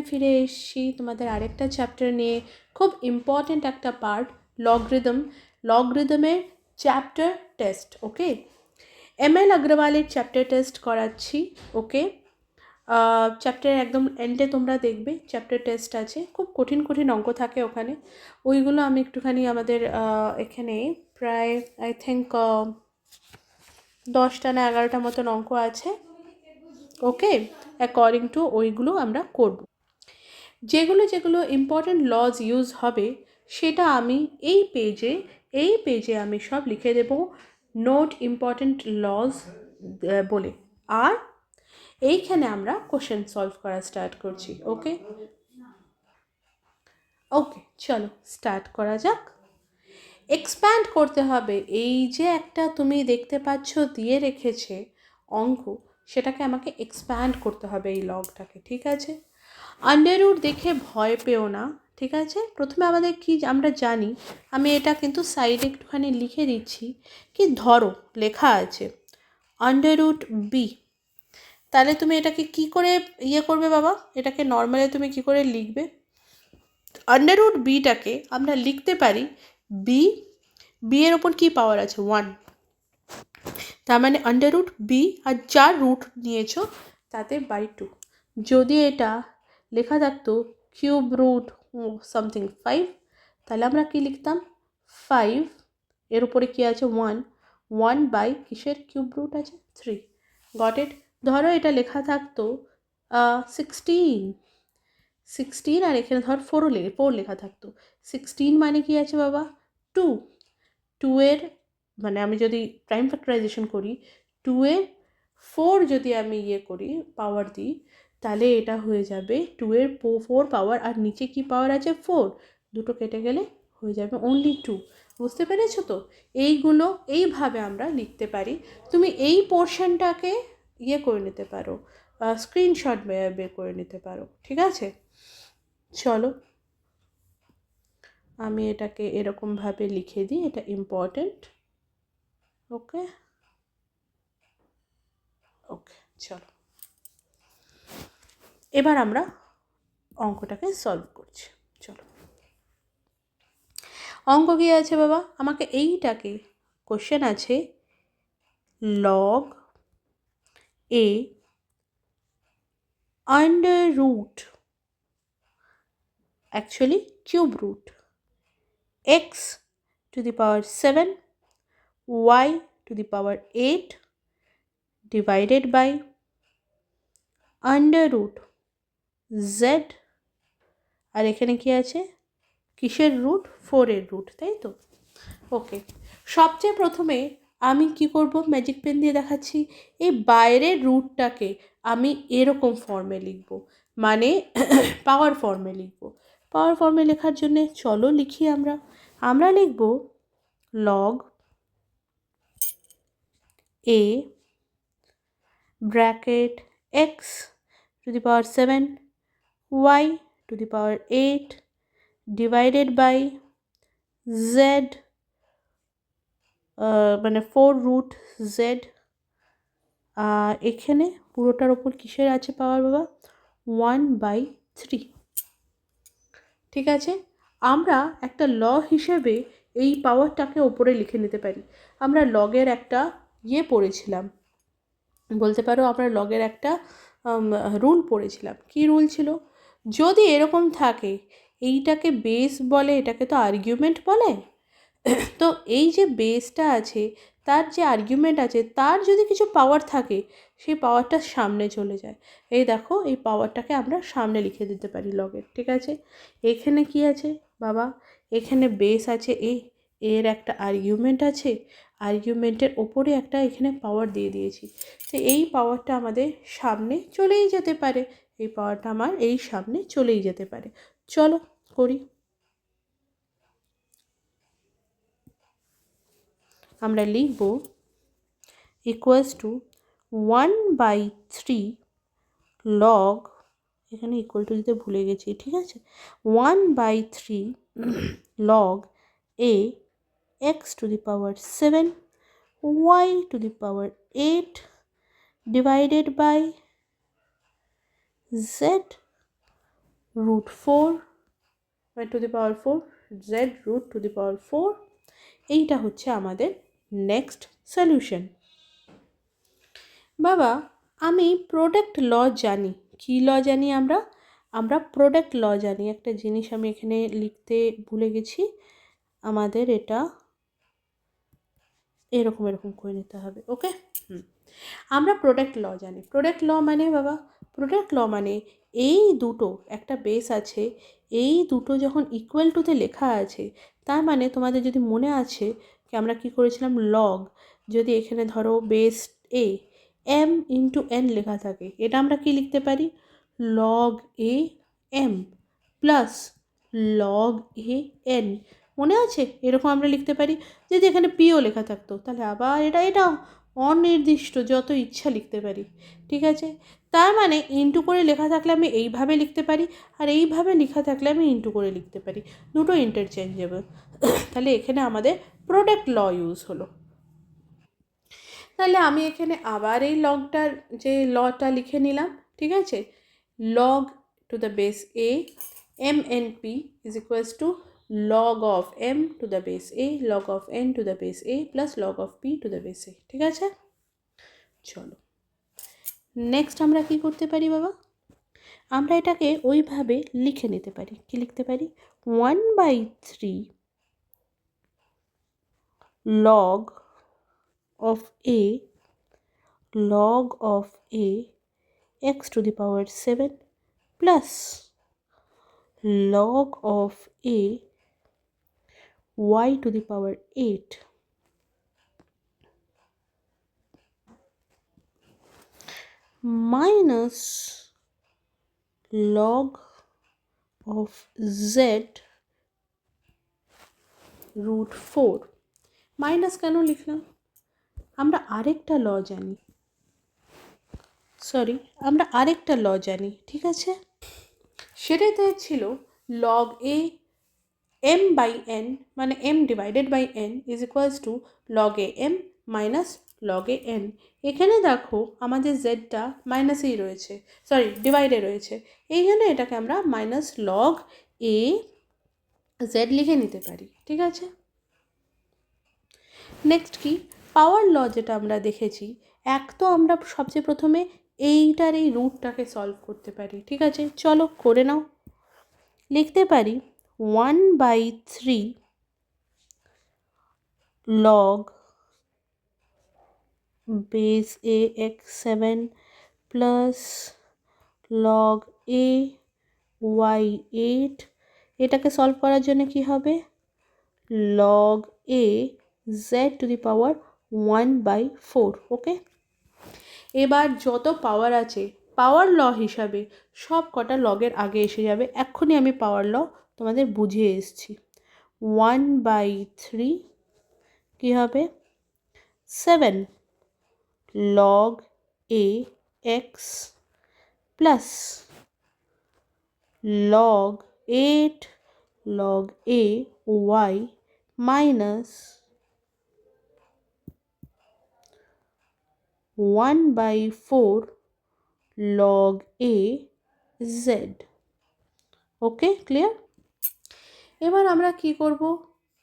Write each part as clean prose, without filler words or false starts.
আমি ফিরে এসেছি তোমাদের আরেকটা চ্যাপ্টার নিয়ে, খুব ইম্পর্ট্যান্ট একটা পার্ট, লগরিদমের চ্যাপ্টার টেস্ট। ওকে, ML अग्रवालेর চ্যাপ্টার টেস্ট করাচ্ছি। ওকে, চ্যাপ্টার একদম এন্ডে তোমরা দেখবে চ্যাপ্টার টেস্ট আছে, খুব কঠিন কঠিন অঙ্ক থাকে ওখানে, ওইগুলো আমি একটুখানি আমাদের এখানে প্রায় আই থিঙ্ক 10টা না 11টা মতন অঙ্ক আছে। ওকে, অ্যাকর্ডিং টু ওইগুলো আমরা করব। যেগুলো যেগুলো ইম্পর্ট্যান্ট লজ ইউজ হবে সেটা আমি এই পেজে আমি সব লিখে দেব, নোট ইম্পর্ট্যান্ট লজ বলে। আর এইখানে আমরা কোশ্চেন সলভ করা স্টার্ট করছি। ওকে ওকে, চলো স্টার্ট করা যাক। এক্সপ্যান্ড করতে হবে, এই যে একটা তুমি দেখতে পাচ্ছ দিয়ে রেখেছে অঙ্ক, সেটাকে আমাকে এক্সপ্যান্ড করতে হবে এই লগটাকে। ঠিক আছে, আন্ডাররুট দেখে ভয় পেও না। ঠিক আছে, প্রথমে আমাদের কি আমরা জানি, আমি এটা কিন্তু সাইডে একটুখানি লিখে দিচ্ছি, কি ধরো লেখা আছে আন্ডাররুট বি, তাহলে তুমি এটাকে কি করে করবে বাবা, এটাকে নর্মালি তুমি কি করে লিখবে? আন্ডাররুট বিটাকে আমরা লিখতে পারি বি এর ওপর কি পাওয়ার আছে 1, তার মানে আন্ডাররুট বি আর যার রুট নিয়েছো তাতে বাই 2। যদি এটা লেখা থাকতো কিউব রুট সামথিং 5, তাহলে আমরা কি লিখতাম 5 এর উপরে কি আছে 1 বাই কিসের কিউব রুট আছে 3। Got it? ধরো এটা লেখা থাকতো 16 আর এখানে ধর 4 লেখা থাকতো, 16 মানে কি আছে বাবা 2 এর মানে আমি যদি প্রাইম ফ্যাক্টরাইজেশন করি 2 এর 4 যদি আমি করি পাওয়ার দিই, তাহলে এটা হয়ে যাবে 2 এর 4 পাওয়ার, আর নিচে কি পাওয়ার আছে 4, দুটো কেটে গেলে হয়ে যাবে অনলি 2। বুঝতে পেরেছো তো? এইগুলো এইভাবে আমরা লিখতে পারি। তুমি এই পোর্শনটাকে করে নিতে পারো, স্ক্রিনশট বের করে নিতে পারো। ঠিক আছে, চলো আমি এটাকে এরকমভাবে লিখে দিই, এটা ইম্পর্টেন্ট। ওকে ওকে, চলো এবার আমরা অঙ্কটাকে সলভ করছি। চলো, অঙ্ক কি আছে বাবা, আমাকে এইটাকে কোশ্চেন আছে log a under root, actually cube root x to the power 7 y to the power 8 divided by under root z, আর এখানে কি আছে কিসের রুট 4 এর রুট, তাই তো? ওকে, সবচেয়ে প্রথমে আমি কি করব, ম্যাজিক পেন দিয়ে দেখাচ্ছি, এই বাইরের রুটটাকে আমি এরকম ফর্মে লিখব, মানে পাওয়ার ফর্মে লিখব। পাওয়ার ফর্মে লেখার জন্যে চলো লিখি, আমরা লিখব log A bracket x to the power 7 y to the power 8 divided by z, মানে 4 রুট z, আর এখানে পুরোটার ওপর কিসের আছে পাওয়ার বাবা 1/3। ঠিক আছে, আমরা একটা ল হিসেবে এই পাওয়ারটাকে ওপরে লিখে নিতে পারি। আমরা লগের একটা পড়েছিলাম, বলতে পারো আমরা লগের একটা রুল পড়েছিলাম। কি রুল ছিল, যদি এরকম থাকে এইটাকে বেস বলে, এটাকে তো আর্গুমেন্ট বলে, তো এই যে বেসটা আছে তার যে আর্গুমেন্ট আছে তার যদি কিছু পাওয়ার থাকে সেই পাওয়ারটা সামনে চলে যায়। এই দেখো এই পাওয়ারটাকে আমরা সামনে লিখে দিতে পারি লগের। ঠিক আছে, এখানে কি আছে বাবা, এখানে বেস আছে এর একটা আর্গুমেন্ট আছে, আর্গুমেন্টের ওপরে একটা এখানে পাওয়ার দিয়ে দিয়েছি, তো এই পাওয়ারটা আমাদের সামনে চলেই যেতে পারে, এই পাওয়ারটা আমার এই সামনে চলেই যেতে পারে। চলো করি, আমরা লিখব ইকুয়ালস টু 1/3 লগ, এখানে ইকুয়াল টু দিতে ভুলে গেছি, ঠিক আছে, 1/3 log A x to the power 7 y to the power 8 divided by z root 4 to the power 4 z root to the power 4। এইটা হচ্ছে আমাদের নেক্সট সলিউশন। বাবা আমি প্রোডাক্ট ল জানি। কী ল জানি আমরা প্রোডাক্ট ল জানি। একটা জিনিস আমি এখানে লিখতে ভুলে গেছি, আমাদের এটা এরকম করে নিতে হবে। ওকে, আমরা প্রোডাক্ট ল জানি। প্রোডাক্ট ল মানে বাবা, প্রোডাক্ট ল মানে এই দুটো একটা বেস আছে, এই দুটো যখন ইকুয়াল টুতে লেখা আছে, তার মানে তোমাদের যদি মনে আছে কি আমরা কি করেছিলাম, লগ যদি এখানে ধরো base a m into n লেখা থাকে, এটা আমরা কি লিখতে পারি, log a m plus log a n. মনে আছে এরকম আমরা লিখতে পারি। যদি এখানে পিও লেখা থাকতো তাহলে আবার এটা অনির্দিষ্ট যত ইচ্ছা লিখতে পারি। ঠিক আছে, তার মানে ইন্টু করে লেখা থাকলে আমি এইভাবে লিখতে পারি, আর এইভাবে লেখা থাকলে আমি ইন্টু করে লিখতে পারি, দুটো ইন্টারচেঞ্জেবল। তাহলে এখানে আমাদের প্রোডাক্ট ল ইউজ হলো। তাহলে আমি এখানে আবার এই লগটার যে লটা লিখে নিলাম। ঠিক আছে, log to the base a m n p is equals to log of m to the base a log of n to the base a plus log of p to the base a। ঠিক আছে, চলো next আমরা কি করতে পারি বাবা, আমরা এটাকে ওইভাবে লিখে নিতে পারি। কি লিখতে পারি, 1/3 log of a log of a x to the power 7 plus log of a y to the power 8 minus log of z root 4। Minus কেন লিখলাম, আমরা আরেকটা ল জানি, ঠিক আছে, সেটাতে ছিল log a m by n মানে m divided by n is equals to log a m minus log a n। এখানে দেখো আমাদের জেডটা মাইনাসেই রয়েছে, সরি ডিভাইডে রয়েছে, এই জন্য এটাকে আমরা মাইনাস log a জেড লিখে নিতে পারি। ঠিক আছে, নেক্সট কি, পাওয়ার ল যেটা আমরা দেখেছি, এক তো আমরা সবচেয়ে প্রথমে এইটার এই রুটটাকে সলভ করতে পারি। ঠিক আছে, চলো করে নাও। লিখতে পারি 1/3 log base a x7 plus log a y8। এটাকে সলভ করার জন্য কি হবে, log a z to the power 1/4। Okay, এবার যত পাওয়ার আছে পাওয়ার ল হিসাবে সব কটা লগের আগে এসে যাবে। এক্ষুনি আমি পাওয়ার ল তোমাদের বুঝিয়ে এসেছি। 1/3 কী হবে, 7 log a x plus log 8 log a y minus 1/4 log a z। Okay, clear? এবার আমরা কি করব,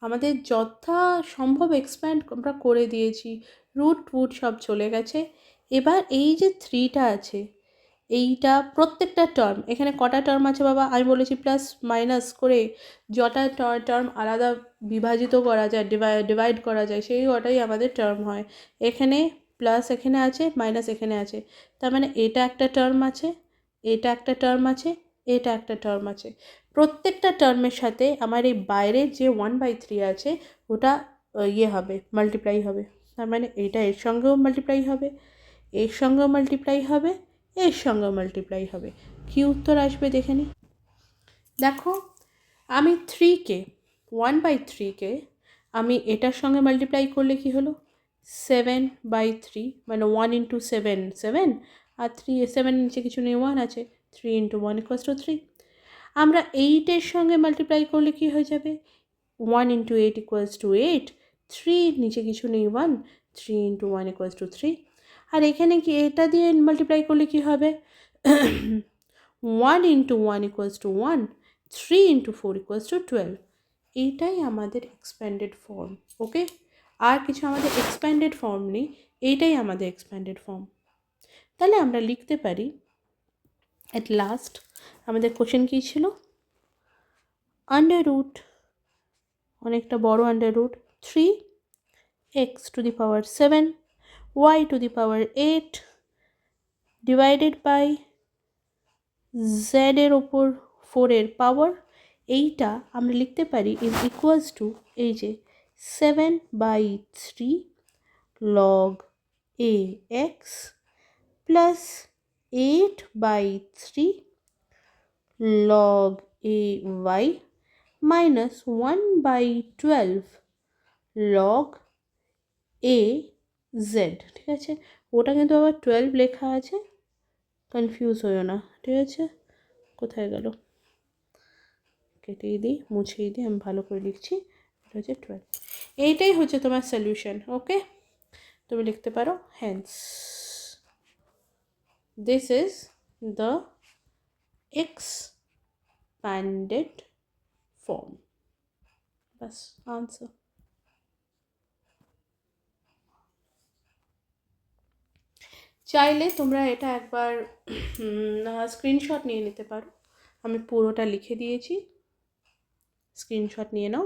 আমাদের যথা সম্ভব এক্সপ্যান্ড আমরা করে দিয়েছি, রুট সব চলে গেছে। এবার এই যে 3টা আছে, এইটা প্রত্যেকটা টার্ম, এখানে কটা টার্ম আছে বাবা, আমি বলেছি প্লাস মাইনাস করে যটা টার্ম আলাদা বিভাজিত করা যায়, ডিভাইড করা যায়, সেই কটাই আমাদের টার্ম হয়। এখানে প্লাস এখানে আছে, মাইনাস এখানে আছে, তার মানে এটা একটা টার্ম আছে, এটা একটা টার্ম আছে, এটা একটা টার্ম আছে। প্রত্যেকটা টার্মের সাথে আমার এই বাইরের যে 1/3 আছে ওটা হবে, মাল্টিপ্লাই হবে। তার মানে এটা এর সঙ্গেও মাল্টিপ্লাই হবে, এর সঙ্গেও মাল্টিপ্লাই হবে, এর সঙ্গেও মাল্টিপ্লাই হবে। কী উত্তর আসবে দেখে নিই। দেখো আমি 1/3কে আমি এটার সঙ্গে মাল্টিপ্লাই করলে কি হলো, 7/3 মানে 1 ইন্টু 7 7, আর 7 নিচে কিছু নেই, 1 আছে, 3 ইন্টু 1 ইকুয়ালস টু 3। আমরা 8-এর সঙ্গে মাল্টিপ্লাই করলে কি হয়ে যাবে, 1 ইন্টু 8 ইকুয়ালস টু 8, 3 নিচে কিছু নেই 1, 3 ইন্টু 1 ইকুয়ালস টু 3। আর এখানে কি এটা দিয়ে মাল্টিপ্লাই করলে কি হবে, 1 into 1 equals to 1, 3 into 4 equals to 12. এইটাই আমাদের এক্সপ্যান্ডেড ফর্ম। ওকে, আর কিছু আমাদের এক্সপ্যান্ডেড ফর্ম নেই, এইটাই আমাদের এক্সপ্যান্ডেড ফর্ম। তাহলে আমরা লিখতে পারি অ্যাট লাস্ট আমাদের কোশ্চেন কী ছিল, আন্ডার রুট, অনেকটা বড় under root 3x to the power 7 y to the power 8 divided by z এর ওপর 4 এর পাওয়ার, এইটা আমরা লিখতে পারি ইজ ইকুয়ালস টু এই যে 7/3 log ax plus 8/3 log ay minus 1/12 log az। ঠিক আছে, ওটা কিন্তু আবার 12 লেখা আছে, কনফিউজ হইও না। ঠিক আছে, কোথায় গেল, কেটেই দিই, মুছেই দিই, আমি ভালো করে লিখছি। এটা হচ্ছে 12। এইটাই হচ্ছে তোমার সলিউশন। ওকে, তুমি লিখতে পারো hence this is the expanded form। বাস আনসার। চাইলে তোমরা এটা একবার স্ক্রিনশট নিয়ে নিতে পারো, আমি পুরোটা লিখে দিয়েছি, স্ক্রিনশট নিয়ে নাও।